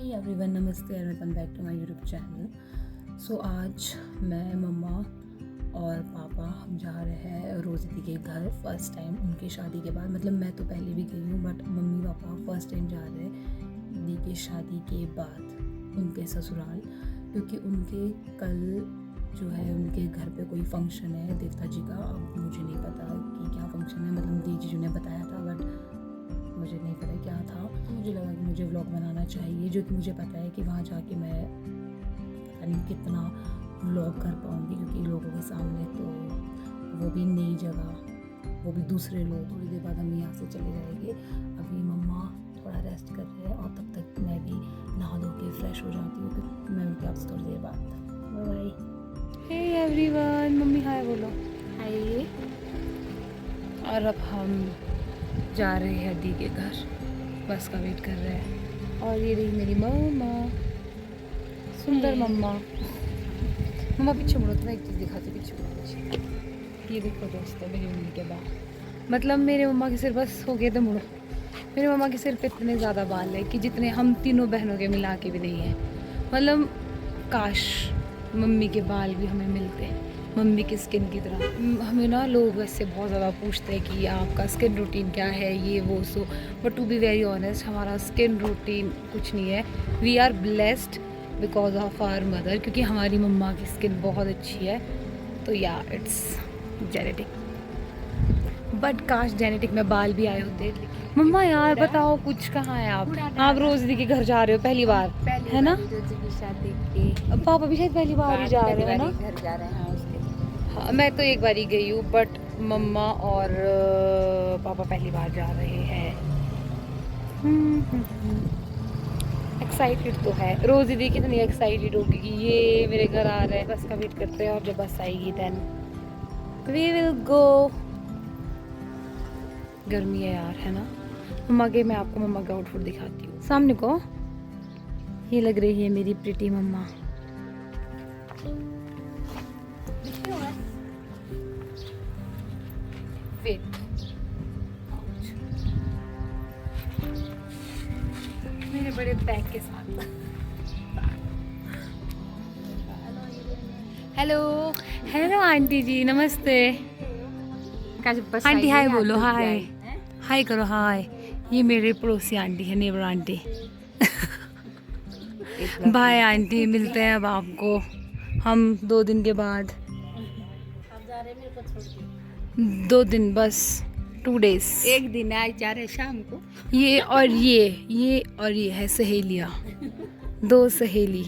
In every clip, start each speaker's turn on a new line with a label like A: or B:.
A: हे everyone, नमस्ते and welcome back to my YouTube channel. So आज मैं, मम्मा और पापा हम जा रहे हैं रोज़ दी के घर फर्स्ट टाइम उनकी शादी के बाद। मतलब मैं तो पहले भी गई हूँ but mummy papa first time जा रहे हैं दी की शादी के बाद उनके ससुराल, क्योंकि उनके कल जो है उनके घर पे कोई फंक्शन है देवता जी का। अब मुझे नहीं पता कि क्या फंक्शन है, मतलब दी जी ने बताया था बट मुझे नहीं पता क्या था। तो मुझे लगा कि मुझे व्लॉग बनाना चाहिए, जो कि मुझे पता है कि वहाँ जाके मैं पता नहीं कितना व्लॉग कर पाऊँगी, क्योंकि लोगों के सामने, तो वो भी नई जगह, वो भी दूसरे लोग। थोड़ी देर बाद हम यहाँ से चले जाएंगे। अभी मम्मा थोड़ा रेस्ट कर रहे हैं और तब तक मैं भी नहा धो के फ्रेश हो जाती हूँ, क्योंकि मैं उनके आपसे थोड़ी देर बाद। Bye bye. Hey everyone, mummy hi बोलो। हाय। और अब हम जा रहे हैं दी के घर, बस का वेट कर रहे हैं। और ये रही मेरी मम्मा, सुंदर मम्मा। मम्मा पीछे मुड़ो, तो मैं एक चीज़ दिखाती हूँ, पीछे मुड़ो। ये देखो दोस्तों, मेरी मम्मी के बाल। मतलब मेरे मम्मा के सिर बस हो गए तो मुड़ो। मेरे मम्मा के सिर पे इतने ज़्यादा बाल है कि जितने हम तीनों बहनों के मिला के भी नहीं है। मतलब काश मम्मी के बाल भी हमें मिलते, मम्मी की स्किन की तरह। हमें ना लोग वैसे बहुत ज़्यादा पूछते हैं कि आपका स्किन रूटीन क्या है, ये वो so, but to be very honest हमारा स्किन रूटीन कुछ नहीं है। We are blessed because of our mother, क्योंकि हमारी मम्मा की स्किन बहुत अच्छी है। तो या इट्स जेनेटिक, बट काश जेनेटिक में बाल भी आए होते। मम्मा यार बताओ कुछ, कहाँ है आप रोज़ दी के घर जा रहे हो पहली बार, है ना? पापा भी शायद पहली बार ही जा रहे हैं ना? घर जा रहे हैं उसके। हाँ, मैं तो एक बार ही गई हूँ, बट मम्मा और पापा पहली बार जा रहे हैं। एक्साइटेड तो है, रोज़ दीदी कितनी एक्साइटेड होगी कि ये मेरे घर आ रहे हैं। बस का वेट करते हैं और जब बस आएगी देन वी विल गो। गर्मी है यार, है ना? मम्मा के, मैं आपको मम्मा का आउटफिट दिखाती हूँ। सामने को ये लग रही है मेरी प्रिटी मम्मा। वेट, मेरे बड़े बैग के साथ। हेलो हेलो आंटी जी, नमस्ते। आंटी हाय बोलो, हाय हाय करो, हाय। ये मेरे पड़ोसी आंटी है, नेबर आंटी। बाय आंटी, मिलते हैं अब आपको हम 2 दिन के बाद। 2 दिन बस, 2 days।
B: एक दिन आज जा रहे शाम को।
A: ये और ये है सहेलियाँ, 2 सहेली।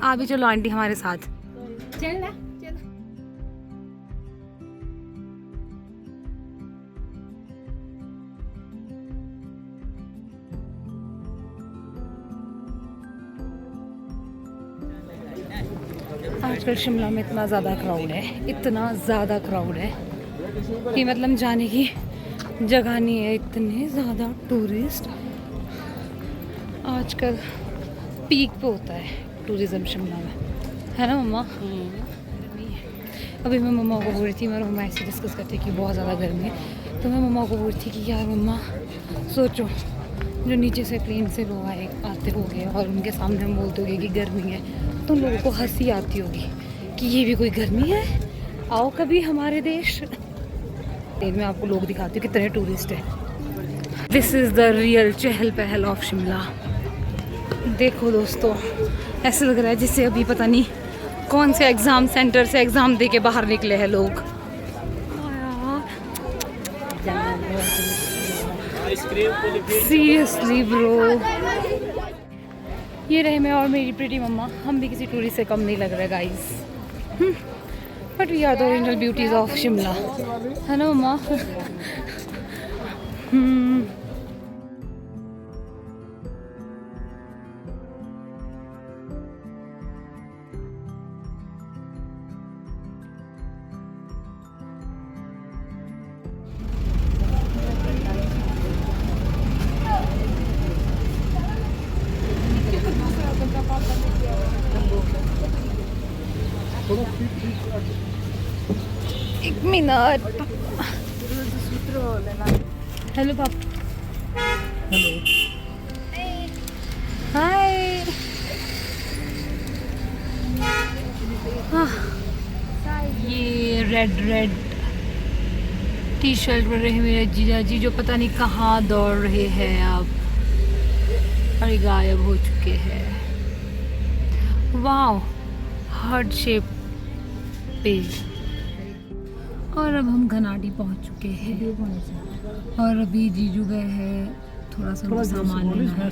A: आप भी चलो आंटी हमारे साथ।
B: चल
A: आजकल शिमला में इतना ज़्यादा क्राउड है, इतना ज़्यादा क्राउड है कि मतलब जाने की जगह नहीं है। इतने ज़्यादा टूरिस्ट आजकल पीक पे होता है टूरिज़्म शिमला में, है ना मम्मा? अभी मैं मम्मा को बोल रही थी, मेरे मम्मा ऐसे डिस्कस करती कि बहुत ज़्यादा गर्मी है, तो मैं मम्मा को बोल रही थी कि यार मम्मा सोचो, जो नीचे से प्लेन से लोग आते होंगे और उनके सामने हम बोलते होंगे कि गर्मी है, तो लोगों को हंसी आती होगी कि ये भी कोई गर्मी है, आओ कभी हमारे देश। मैं आपको लोग दिखाती हूँ कितने टूरिस्ट है। दिस इज़ द रियल चहल पहल ऑफ शिमला। देखो दोस्तों, ऐसा लग रहा है जिससे अभी पता नहीं कौन से एग्ज़ाम सेंटर से एग्ज़ाम दे के बाहर निकले हैं लोग। सीरियसली ब्रो, ये रहे मैं और मेरी प्रीटी मम्मा। हम भी किसी टूरिस्ट से कम नहीं लग रहे guys, but we are the original beauties of Shimla, है ना मम्मा? एक मिनट। हेलो पापा।
C: हेलो।
A: ये रेड टी शर्ट में रहे मेरे जीजा जी, जो पता नहीं कहाँ दौड़ रहे हैं अब और गायब हो चुके हैं। वाह, हार्ट शेप पेड़। और अब हम घनाटी पहुंच चुके हैं और अभी जीजू गए हैं थोड़ा सा उनको सामान लेना है।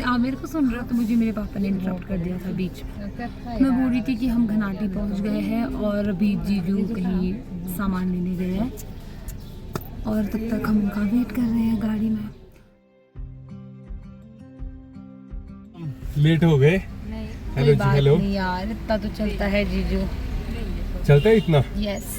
A: आप मेरे को सुन रहे हो, तो मुझे मेरे पापा ने इंटरप्ट कर दिया था बीच में। मैं बोल रही थी कि हम घनाटी पहुंच गए हैं और अभी जीजू कहीं सामान लेने गए हैं और तब तक हम उनका वेट कर रहे हैं गाड़ी में।
C: लेट हो गए। हेलो जी, हेलो।
A: नहीं यार, इतना तो चलता है जीजू।
C: चलता है इतना?
A: यस।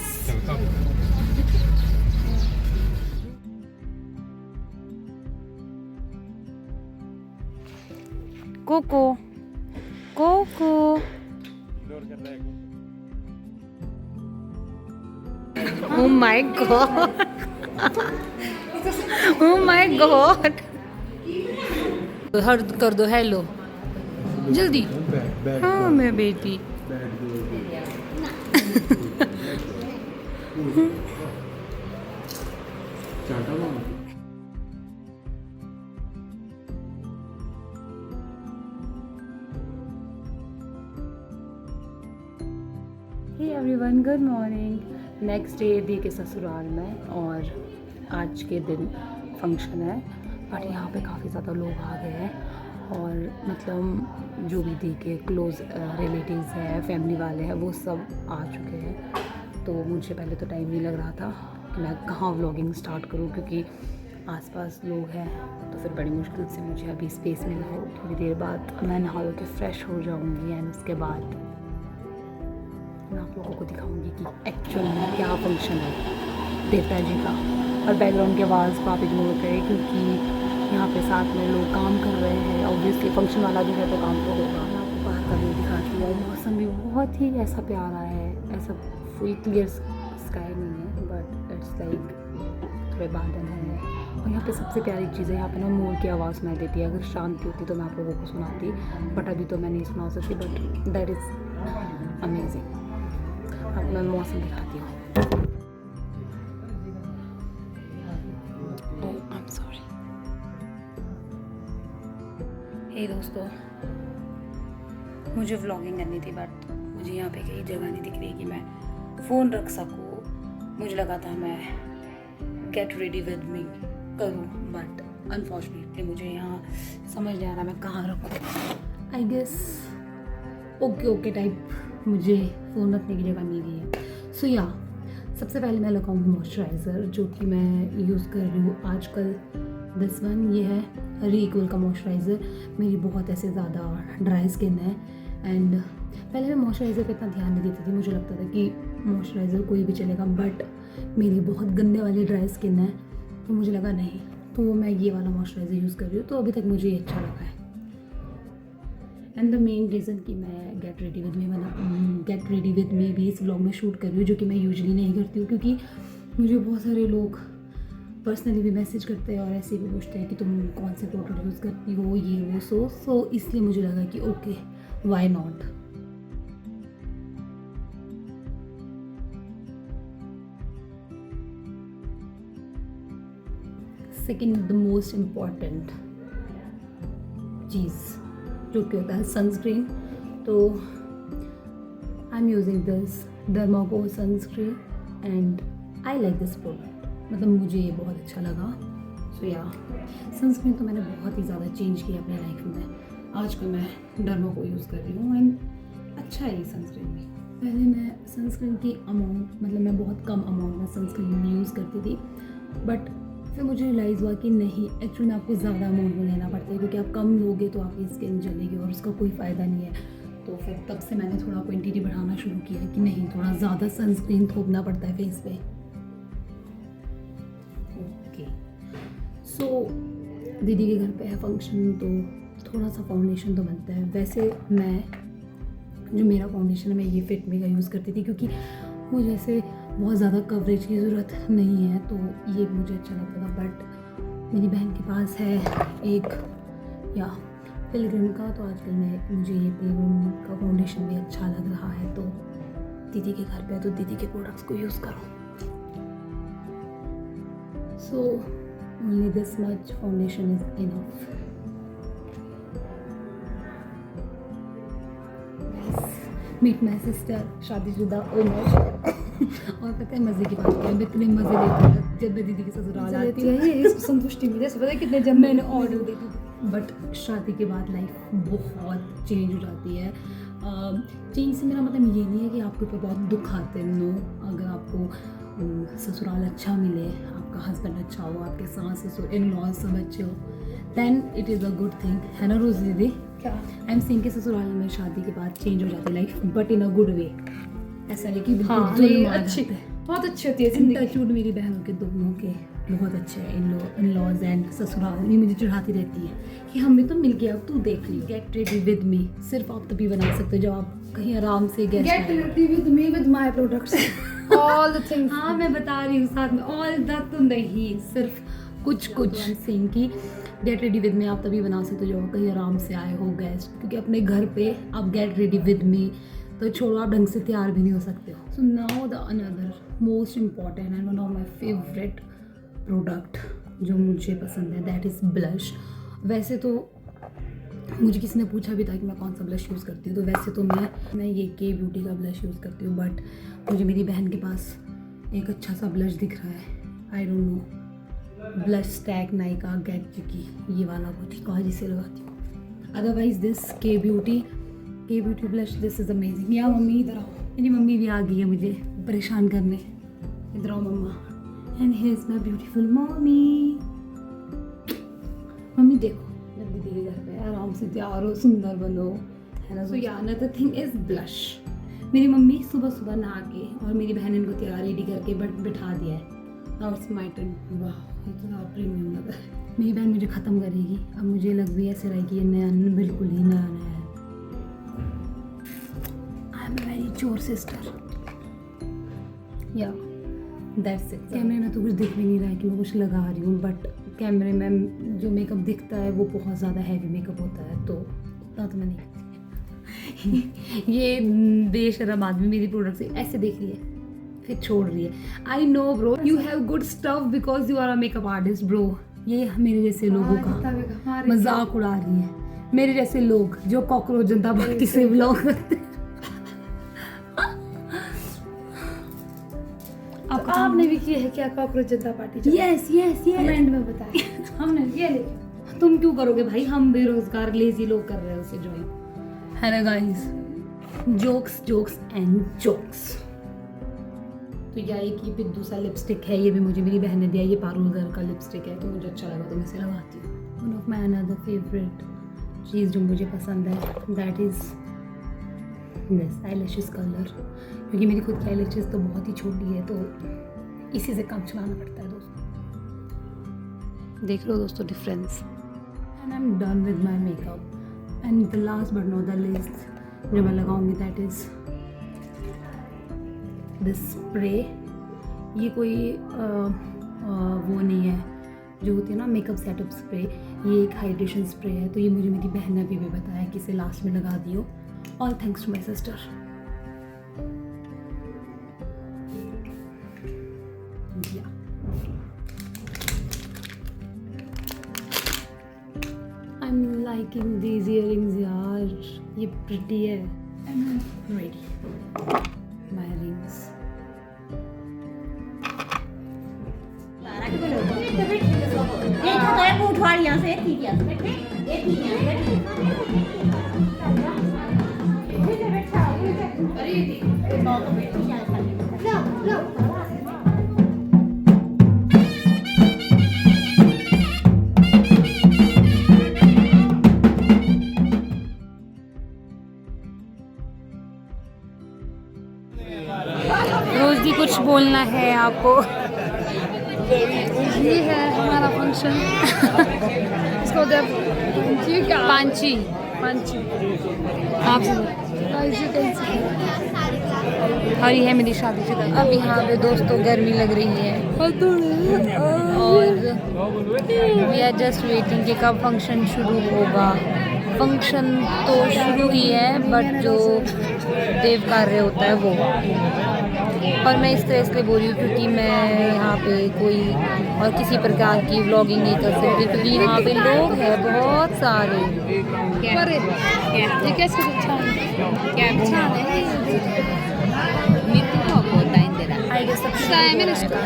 A: कोको कोको। Oh my God, oh my God. हर कर दो हेलो जल्दी। हाँ मैं बेटी। Hey everyone, good morning. Next day दी के ससुराल में और आज के दिन फंक्शन है, बट यहाँ पे काफ़ी ज़्यादा लोग आ गए हैं और मतलब जो भी दी के क्लोज़ रिलेटिव्स हैं, फैमिली वाले हैं, वो सब आ चुके हैं। तो मुझे पहले तो टाइम नहीं लग रहा था कि मैं कहाँ व्लॉगिंग स्टार्ट करूँ, क्योंकि आसपास लोग हैं, तो फिर बड़ी मुश्किल से मुझे अभी स्पेस मिला है। थोड़ी देर बाद मैं नहा के फ्रेश हो जाऊँगी एंड उसके बाद मैं आप लोगों को दिखाऊंगी कि एक्चुअल में क्या फंक्शन है देवता जी का। और बैकग्राउंड की आवाज़ को आप इग्नोर करें, क्योंकि यहाँ पे साथ में लोग काम कर रहे हैं। ऑब्वियसली फंक्शन वाला भी है तो काम तो होगा। मैं आपको बाहर का व्यू दिखाती हूँ। मौसम भी बहुत ही ऐसा प्यारा है, ऐसा फुल क्लियर स्काई नहीं है, बट इट्स लाइक थोड़े बादल हैं। और यहाँ पे सबसे प्यारी चीज़ है, यहाँ पे ना मोर की आवाज़ सुनाई देती है। अगर शांति होती तो मैं आप लोगों को सुनाती, बट अभी तो मैं नहीं सुना सकती, बट दैट इज़ अमेजिंग। अब मैं मौसम दिखाती हूँ। ओह आई एम सॉरी। हे दोस्तों, मुझे व्लॉगिंग करनी थी, बट मुझे यहाँ पे कहीं जगह नहीं दिख रही कि मैं फ़ोन रख सकूँ। मुझे लगा था मैं गेट रेडी विद मी करूँ, बट अनफॉर्चुनेटली मुझे यहाँ समझ नहीं आ रहा मैं कहाँ रखूँ। आई गेस ओके टाइप मुझे फ़ोन रखने की जगह मिल गई है। सो या सबसे पहले मैं लगाऊंगी मॉइस्चराइज़र, जो कि मैं यूज़ कर रही हूँ आजकल। दिस वन, ये है रीक्वल का मॉइस्चराइज़र। मेरी बहुत ऐसे ज़्यादा ड्राई स्किन है एंड पहले मैं मॉइस्चराइज़र पे इतना ध्यान नहीं देती थी। मुझे लगता था कि मॉइस्चराइज़र कोई भी चलेगा, बट मेरी बहुत गंदे वाली ड्राई स्किन है, तो मुझे लगा नहीं, तो मैं ये वाला मॉइस्चराइज़र यूज़ कर रही हूँ। तो अभी तक मुझे ये अच्छा लगा है। एंड द मेन रीज़न कि मैं गेट रेडी विद मी भी इस व्लॉग में शूट कर रही हूँ, जो कि मैं यूजुअली नहीं करती हूँ, क्योंकि मुझे बहुत सारे लोग पर्सनली भी मैसेज करते हैं और ऐसे भी पूछते हैं कि तुम कौन से प्रोडक्ट यूज़ करती हो, ये वो। सो इसलिए मुझे लगा कि okay, why not. Second the most important चीज़ जो कि होता है सनस्क्रीन। तो I am using this Dermaco sunscreen and I like this product, मतलब मुझे ये बहुत अच्छा लगा। सो या सनस्क्रीन तो मैंने बहुत ही ज़्यादा चेंज किया अपनी लाइफ में। आजकल मैं डर्माको यूज़ कर रही हूँ एंड अच्छा है ये सनस्क्रीन भी। पहले मैं सनस्क्रीन की अमाउंट, मतलब मैं बहुत कम अमाउंट में सनस्क्रीन यूज़ करती थी, बट फिर मुझे रियलाइज़ हुआ कि नहीं, एक्चुअली में आपको ज़्यादा अमाउंट में लेना पड़ता है, क्योंकि आप कम लोगे तो आपकी स्किन जलेगी और उसका कोई फ़ायदा नहीं है। तो फिर तब से मैंने थोड़ा क्वांटिटी बढ़ाना शुरू किया कि नहीं, थोड़ा ज़्यादा सनस्क्रीन थोपना पड़ता है फेस पे। ओके, सो दीदी के घर पे है फंक्शन, तो थोड़ा सा फाउंडेशन तो बनता है। वैसे मैं जो मेरा फाउंडेशन है, मैं ये फिटमी का यूज़ करती थी, क्योंकि मुझे ऐसे बहुत ज़्यादा कवरेज की ज़रूरत नहीं है, तो ये मुझे अच्छा लगता था। बट मेरी बहन के पास है एक, या पिलग्रिम का, तो आजकल मुझे ये पिलग्रिम का फाउंडेशन भी अच्छा लग रहा है, तो दीदी के घर पे है तो दीदी के प्रोडक्ट्स को यूज़ करो। So only this much foundation is enough. Meet my sister, शादीशुदा ओनर। और पता है मज़े की बात क्या है, इतने मज़े लेती है जब मैं दीदी के ससुराल आती है, इसको संतुष्टि मिले। पता है कितने जब मैंने ऑर्डर देती थी, बट शादी के बाद लाइफ बहुत चेंज हो जाती है। चेंज से मेरा मतलब ये नहीं है कि आपके ऊपर बहुत दुख आते हैं। नो, अगर आपको ससुराल अच्छा मिले, आपका हस्बैंड अच्छा हो, आपके सास ससुर इन लॉज सब अच्छे हो, then it is a good thing, है ना रोज़ दीदी? क्या आई एम सेइंग कि ससुराल में शादी के बाद चेंज हो जाती है life, but in a good way. ऐसा नहीं कि बिल्कुल जुल्म आ जाते हैं। बहुत अच्छी होती है जिंदगी। टचवुड मेरी बहनों के दोनों के बहुत अच्छे हैं, इन लॉज एंड ससुराल। ये मुझे चिढ़ाती रहती है कि हम भी तो मिल गए, अब तू देख ली। गेट रेडी विद मी सिर्फ आप तभी बना सकते हो जब आप कहीं आराम से get ready with me with my products all the things. हाँ मैं बता रही हूँ साथ में ऑल द, तो नहीं सिर्फ कुछ सिंग की गेट रेडी विद मी आप तभी बना सकते हो जब आप कहीं आराम से आए हो गेस्ट, क्योंकि अपने घर पे आप गेट रेडी विद मी तो छोड़ो, आप ढंग से तैयार भी नहीं हो सकते हो। So now the another most important and one of my favourite product जो मुझे पसंद है, दैट इज़ ब्लश। वैसे तो मुझे किसी ने पूछा भी था कि मैं कौन सा ब्लश यूज़ करती हूँ, तो वैसे तो मैं ये के ब्यूटी का ब्लश यूज़ करती हूँ, बट मुझे मेरी बहन के पास एक अच्छा सा ब्लश दिख रहा है, I don't know, blush stack Nykaa गेट की, ये वाला बहुत ही काजी से लगाती हूँ। अदरवाइज दिस के beauty blush, this is amazing. या मम्मी इधर आओ, मेरी मम्मी भी आ गई है मुझे परेशान करने। इधर आओ mamma, and here is my beautiful mummy. Mummy देखो, जब दीदी के घर पे आराम से तैयार हो, सुंदर बनो, है ना। सो या अनदर थिंग इज ब्लश। मेरी मम्मी सुबह सुबह नहा के और मेरी बहन इनको तैयार रेडी करके बिठा दिया है। Now it's my turn. वाह इतना प्रीमियम लग रहा है। मेरी बहन मुझे ख़त्म करेगी, अब मुझे लग भी ऐसे रहा कि ये नया बिल्कुल ही नया है। वेरी चोर सिस्टर, या दैट्स इट। कैमरे में तो कुछ दिख भी नहीं रहा है कि मैं कुछ लगा रही हूँ, बट कैमरे में जो मेकअप दिखता है वो बहुत ज़्यादा हैवी मेकअप होता है, तो इतना तो मैं नहीं करती। ये बेशरम आदमी मेरी प्रोडक्ट से ऐसे देख रही है फिर छोड़ रही है। I know bro, you have good stuff because you are a makeup artist bro. ये मेरे जैसे लोगों का मजाक उड़ा रही है, मेरे जैसे लोग जो कॉकरोच जनता पार्टी से ब्लॉग करते हैं।
D: आपने भी किया है क्या कॉकरोच जनता पार्टी?
A: यस
D: कमेंट में बताएं। हमने ये ले।
A: तुम क्यों करोगे भाई, हम बेरोजगार लेजी लोग कर रहे हैं उसे ज्वाइन, है ना गाइस। Jokes and jokes. तो या एक ये बिद्दू सा लिपस्टिक है, ये भी मुझे मेरी बहन ने दिया, ये पारुल का लिपस्टिक है, तो मुझे अच्छा लगा तो मैं इसे लगाती हूँ। One of my another favourite चीज़ जो मुझे पसंद है, that is this eyelashes colour, क्योंकि मेरी खुद की आईलैशेस तो बहुत ही छोटी है, तो इसी से काम चलाना पड़ता है दोस्तों। देख लो दोस्तों difference. And I am done with my makeup and the last but not the least जो मैं लगाऊंगी दैट इज़ दिस स्प्रे। ये कोई वो नहीं है जो होती है ना मेकअप सेटअप स्प्रे, ये एक हाइड्रेशन स्प्रे है, तो ये मुझे मेरी बहन ने भी बताया कि इसे लास्ट में लगा दियो। All thanks to my sister. I am liking these earrings यार, ये प्रिटी है। I am ready my rings. रोज भी कुछ बोलना है आपको।
D: ये है हमारा फंक्शन। इसको जब
A: पांची आप और ये है मेरी शादी शुदा। अब यहाँ पे दोस्तों गर्मी लग रही है और वी आर जस्ट वेटिंग कि कब फंक्शन शुरू होगा। फंक्शन तो शुरू ही है बट जो देव कार्य होता है वो, और मैं इस तरह इसलिए बोल रही हूँ क्योंकि मैं यहाँ पे कोई और किसी प्रकार की व्लॉगिंग नहीं कर सकती क्योंकि यहाँ पे लोग हैं बहुत सारे।
D: ये कैसे अच्छा है?
B: क्या अच्छा है मिट्टी को होता है Indira
A: I guess
D: Prime Minister.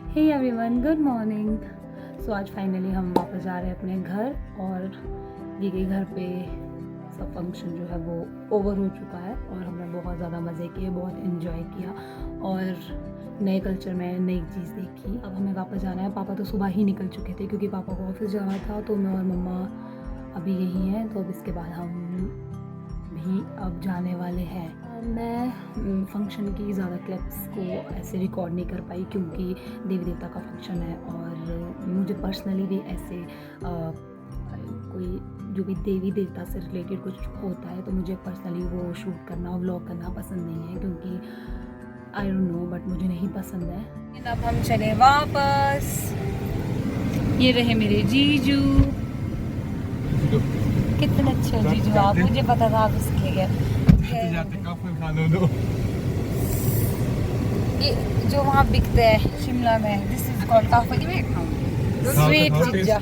A: Hey everyone, good morning. So आज फाइनली हम वापस जा रहे हैं अपने घर, और दीदी घर पे सब फंक्शन जो है वो ओवर हो चुका है और हमने बहुत ज़्यादा मज़े किए, बहुत इन्जॉय किया और नए कल्चर में नई चीज़ देखी। अब हमें वापस जाना है। पापा तो सुबह ही निकल चुके थे क्योंकि पापा को ऑफिस जाना था, तो मैं और मम्मा अभी यही हैं। तो अब इसके बाद हम भी अब जाने वाले हैं। मैं फंक्शन की ज़्यादा क्लिप्स को ऐसे रिकॉर्ड नहीं कर पाई क्योंकि देवी देवता का फंक्शन है और मुझे पर्सनली भी ऐसे कोई जो भी देवी देवता से रिलेटेड कुछ होता है तो मुझे पर्सनली वो शूट करना, व्लॉग करना पसंद नहीं है क्योंकि आई डोंट नो बट मुझे नहीं पसंद है। अब हम चले वापस। ये रहे मेरे जीजू, कितने अच्छे जीजू आप, मुझे पता था आप इसके गए।
C: जाते काफी खाने दो।
A: ये जो वहाँ बिकते हैं शिमला में, दिस इज कॉल्ड काफी स्वीट जीजा।